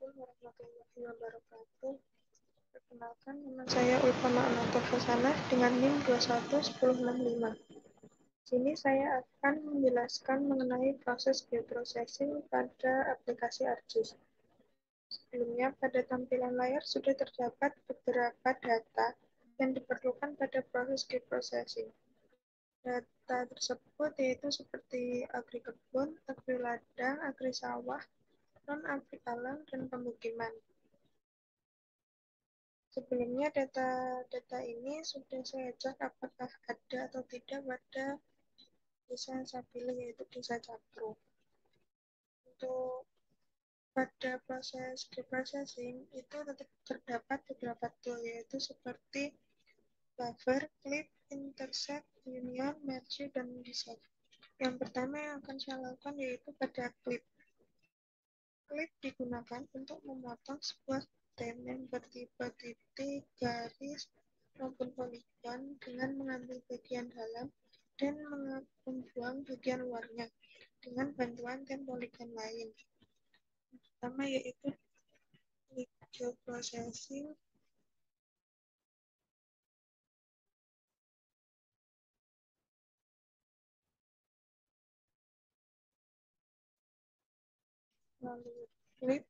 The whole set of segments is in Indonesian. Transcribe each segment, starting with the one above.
Warahmatullahi wabarakatuh. Perkenalkan, nama saya Ulfama Anantor Hasanah dengan NIM 211065. Di sini saya akan menjelaskan mengenai proses geoprocessing pada aplikasi ArcGIS. Sebelumnya, pada tampilan layar sudah terdapat beberapa data yang diperlukan pada proses geoprocessing. Data tersebut yaitu seperti agri kebun, agri ladang, agri sawah, non-agri alam, dan pemukiman. Sebelumnya data-data ini sudah saya cek apakah ada atau tidak pada desa yang saya pilih, yaitu desa Capru. Untuk pada proses preprocessing itu tetap terdapat beberapa tool, yaitu seperti buffer, clip, intersect, union, merge, dan dissect. Yang pertama yang akan saya lakukan yaitu pada clip. Clip digunakan untuk memotong sebuah stem yang bertipe titik, garis, maupun poligon dengan mengambil bagian dalam dan membuang bagian luarnya dengan bantuan stem poligon lain. Yang pertama yaitu clip geoprocessing. Lalu clip.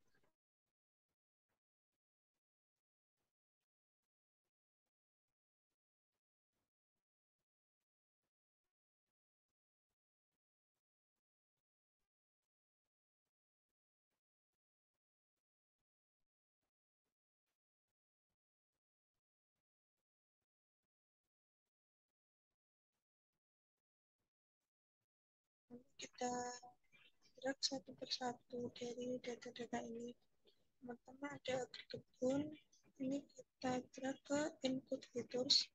Kita drag satu persatu dari data-data ini. Pertama ada agri kebun. Ini kita drag ke input features.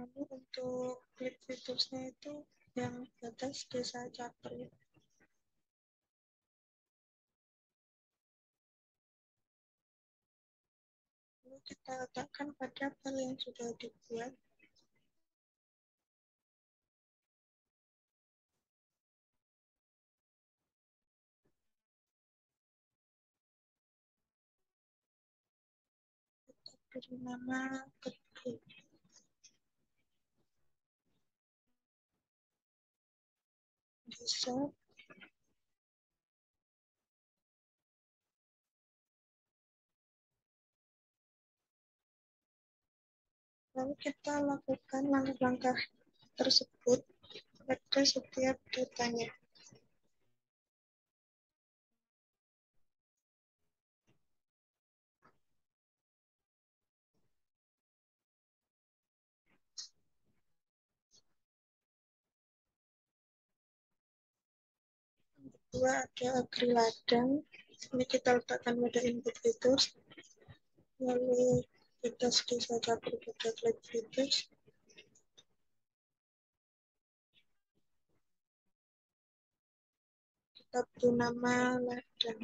Lalu untuk klik fiturnya itu yang batas desa Capri. Lalu kita letakkan pada file yang sudah dibuat. Kita beri nama kebun. Desa. Lalu kita lakukan langkah-langkah tersebut pada setiap datanya. Kedua ada agri ladang. Ini kita letakkan pada input features. Lalu kita desa Capri pada klik features. Kita beri nama ladang.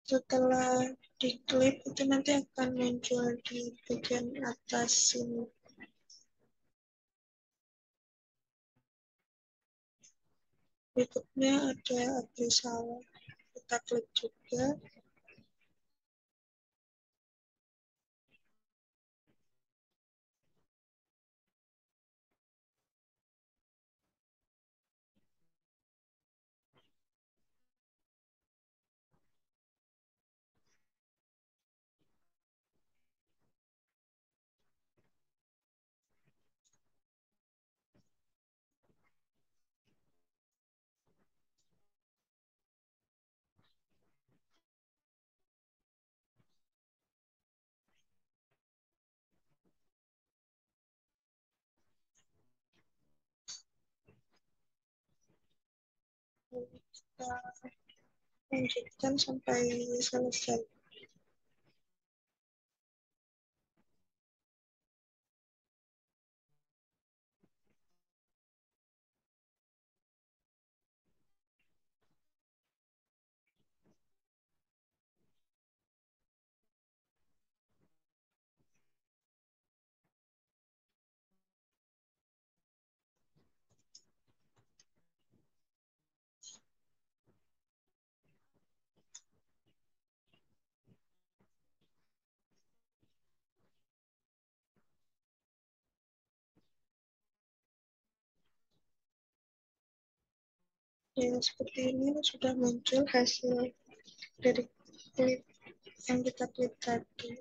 Setelah diklik itu nanti akan muncul di bagian atas sini. Berikutnya ada agri sawah. Kita klik juga. Kita lanjutkan sampai selesai. Ya, seperti ini sudah muncul hasil dari klip yang kita klik tadi.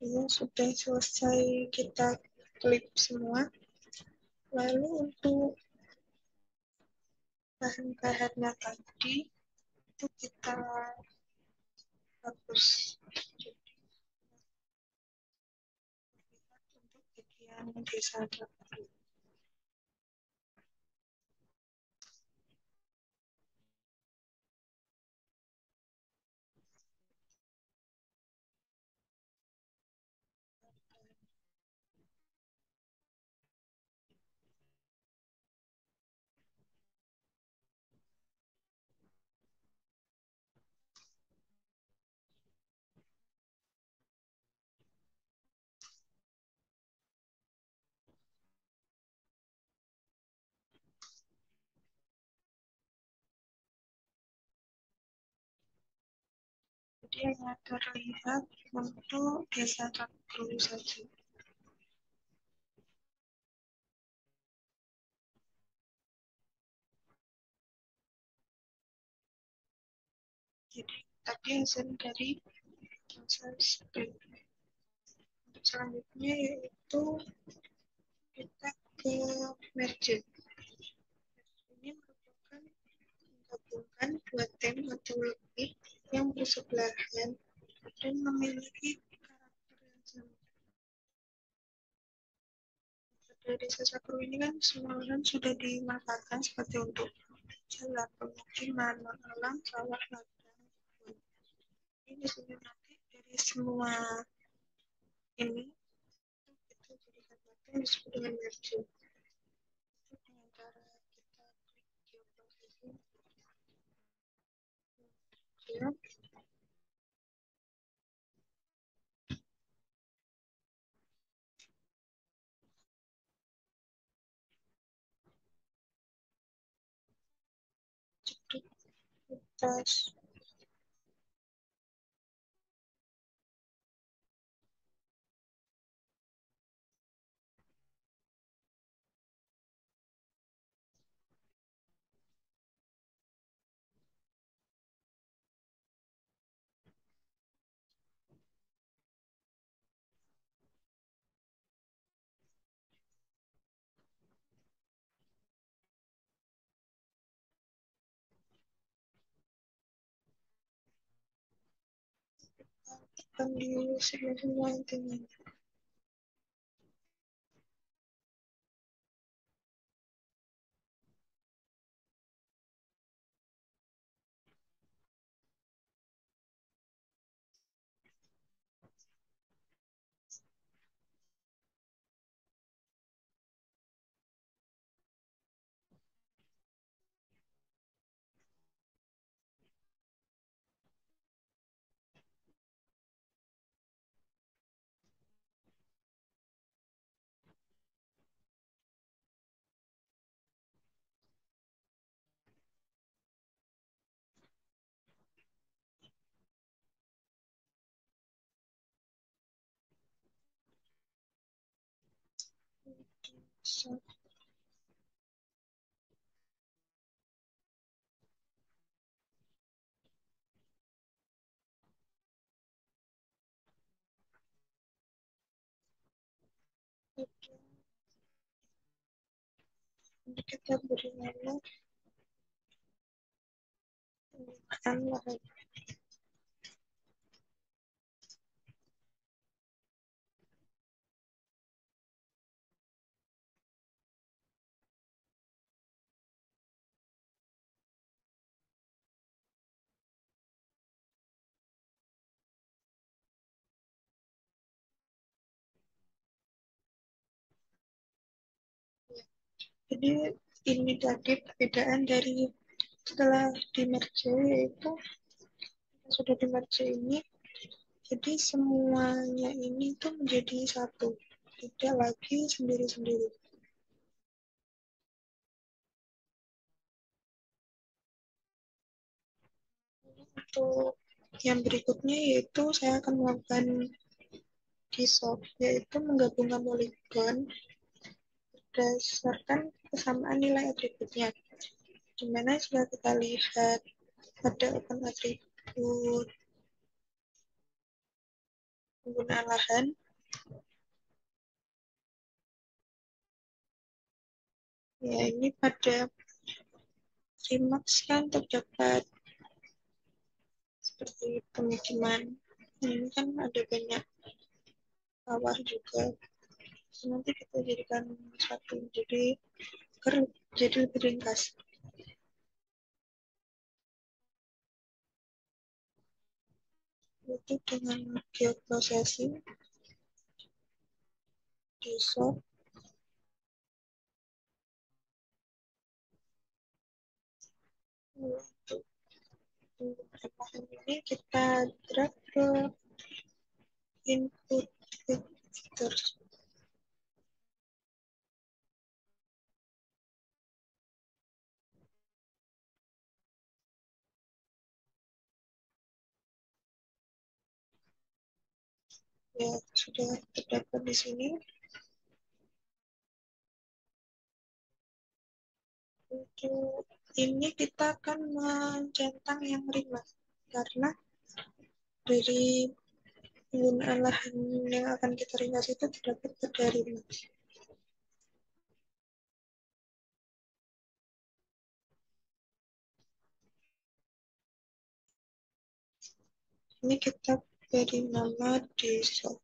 Ini sudah selesai kita klip semua. Lalu untuk bahan-bahannya tadi itu kita hapus. Jadi untuk bagian desa dapur. Jadi hanya terlihat untuk desa dapur saja. Jadi tadi hasil dari proses sprint. Untuk selanjutnya yaitu kita ke merge. Ini merupakan menggabungkan dua tim atau lebih yang bersebelahan dan memiliki karakter yang sama. Pada desa Sakru ini kan semua orang sudah dimanfaatkan seperti untuk jalan, pemukiman, alam, sawah, ladang. Ini sudah nanti dari semua ini kita jadikan satu yang disebut dengan merge. Itu dengan cara kita klik geoprofesi ya, kita akan di semua intinya. So, Nanti kita beri nama penggunaan lahan. Jadi ini tadi perbedaan dari setelah di merge, yaitu sudah di merge ini, jadi semuanya ini tuh menjadi satu, tidak lagi sendiri-sendiri. Untuk yang berikutnya yaitu saya akan melakukan dissolve, yaitu menggabungkan poligon berdasarkan kesamaan nilai atributnya. Dimana sudah kita lihat pada open atribut penggunaan lahan, ya ini pada Remax kan terdapat seperti pemukiman. Ini kan ada banyak sawah juga. Nanti kita jadikan satu, jadi lebih ringkas. Itu dengan geoprocessing, dissolve, untuk bahan ini kita drag ke input vectors. Ya, sudah terdapat di sini. Untuk ini kita akan mencentang yang ringan karena dari penggunaan lahan yang akan kita ringkas itu terdapat pada ringan. Ini kita beri nama dissolve.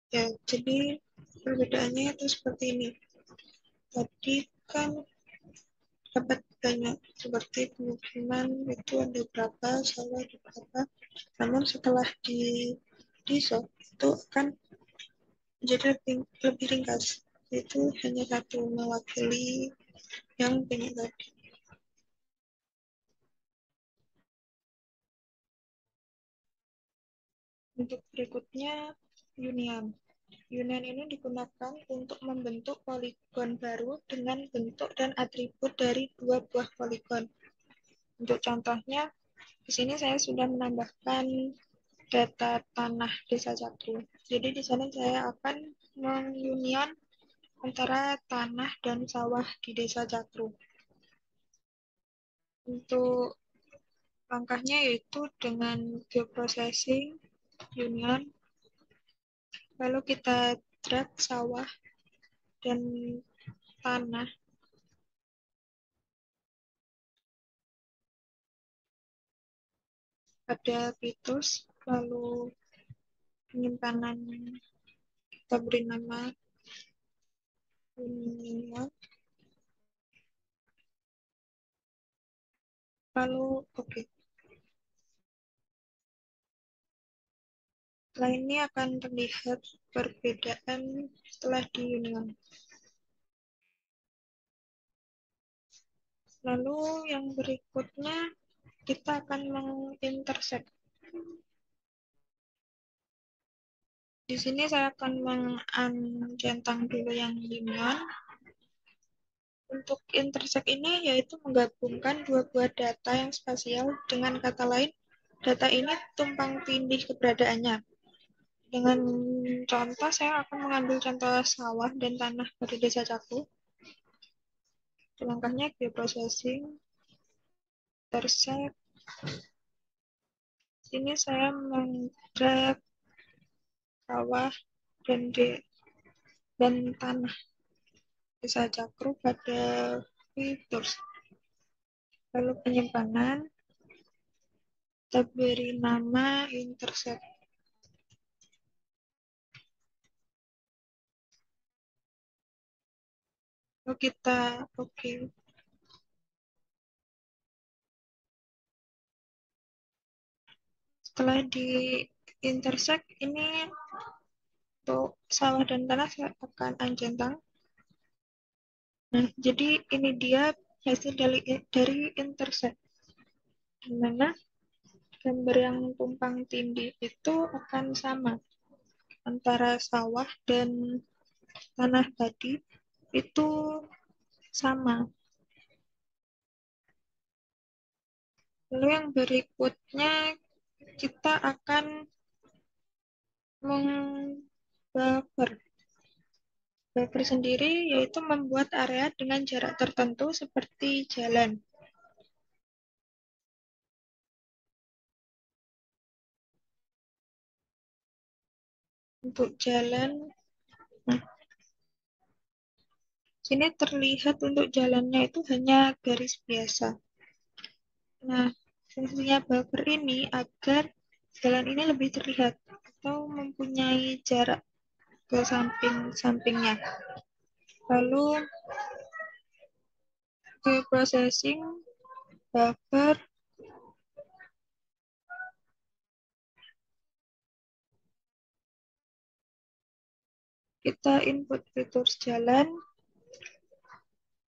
Ya, jadi perbedaannya itu seperti ini. Tadi kan dapat banyak seperti pemukiman itu ada berapa, sawah ada berapa. Namun setelah di soft itu akan menjadi lebih ringkas. Itu hanya satu mewakili yang banyak tadi. Untuk berikutnya union. Union ini digunakan untuk membentuk poligon baru dengan bentuk dan atribut dari dua buah poligon. Untuk contohnya, di sini saya sudah menambahkan data tanah desa Cakru. Jadi di sana saya akan mengunion antara tanah dan sawah di desa Cakru. Untuk langkahnya yaitu dengan geoprocessing, union, lalu kita drag sawah dan tanah pada Pitus, lalu penyimpanan kita beri nama union, lalu oke. Setelah ini akan terlihat perbedaan setelah di union. Lalu yang berikutnya kita akan mengintersect. Di sini saya akan menjentang dulu yang union, Untuk intersect ini yaitu menggabungkan dua buah data yang spasial, dengan kata lain, data ini tumpang tindih keberadaannya. Dengan contoh, saya akan mengambil contoh sawah dan tanah dari Desa Caku. Langkahnya geoprocessing, intersect. Ini saya menggrab sawah dan tanah Desa Cakru pada fitur. Lalu penyimpanan, kita beri nama intercept. Lalu kita oke. Setelah di intersect ini untuk sawah dan tanah saya akan uncentang. Nah, jadi ini dia hasil dari intersect. Dimana gambar yang tumpang tindih itu akan sama antara sawah dan tanah tadi itu sama. Lalu yang berikutnya kita akan membuffer. Buffer sendiri yaitu membuat area dengan jarak tertentu seperti jalan. Untuk jalan, nah, sini terlihat untuk jalannya itu hanya garis biasa. Nah, fungsinya buffer ini agar jalan ini lebih terlihat atau mempunyai jarak ke samping-sampingnya. Lalu processing buffer, kita input fitur jalan,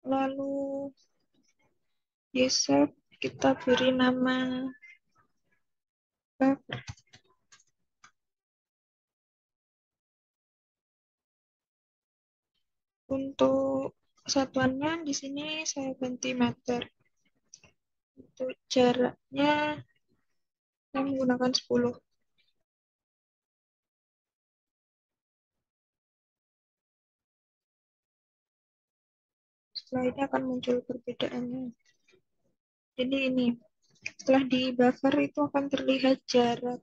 lalu di save, kita beri nama buffer. Untuk satuannya di sini saya ganti meter. Untuk jaraknya saya menggunakan 10. Setelah ini akan muncul perbedaannya. Jadi ini, setelah di buffer itu akan terlihat jarak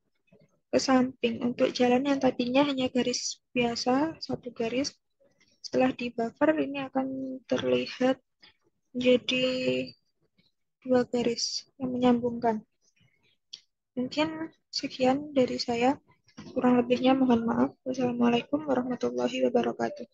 ke samping. Untuk jalan yang tadinya hanya garis biasa, satu garis, setelah di buffer ini akan terlihat menjadi dua garis yang menyambungkan. Mungkin sekian dari saya. Kurang lebihnya mohon maaf. Wassalamualaikum warahmatullahi wabarakatuh.